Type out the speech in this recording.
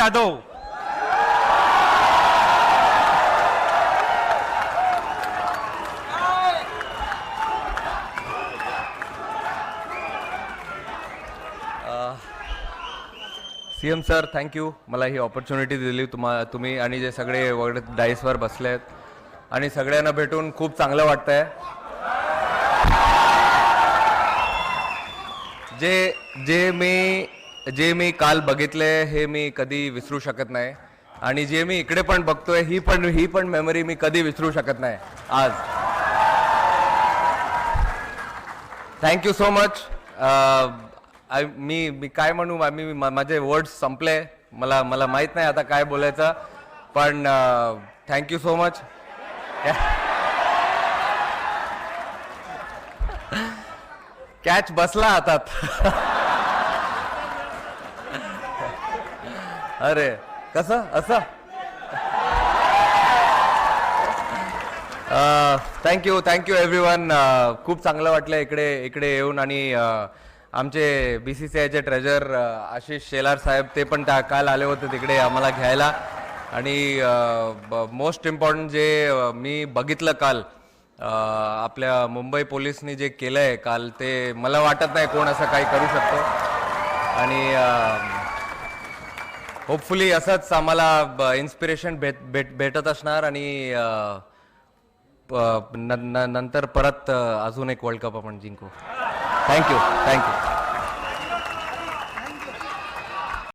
Jadhav. CM sir, thank you मला ही opportunity दिली. तुम्ही आणि जे सगळे वगैरे डाईसवर बसले आहेत आणि सगळ्यांना भेटून खूप चांगलं वाटतंय. जे मी काल बघितले हे मी कधी विसरू शकत नाही आणि जे मी इकडे पण बघतोय ही पण मेमरी मी कधी विसरू शकत नाही आज. Thank you so much. मी काय म्हणू, माझे वर्ड्स संपले. मला माहित नाही आता काय बोलायचं, पण थँक्यू सो मच. कॅच बसला हातात. अरे कसं असं. Thank you everyone. खूप चांगलं वाटलं इकडे येऊन. आणि आमचे BCCIचे ट्रेजर आशिष शेलार साहेब ते पण काल आले होते तिकडे आम्हाला घ्यायला. आणि मोस्ट इम्पॉर्टंट जे मी बघितलं काल आपल्या मुंबई पोलिसनी जे केलंय काल, ते मला वाटत नाही कोण असं काही करू शकतो. आणि होपफुली असंच आम्हाला इन्स्पिरेशन भेटत असणार आणि नंतर परत अजून एक वर्ल्ड कप आपण जिंकू. थँक्यू.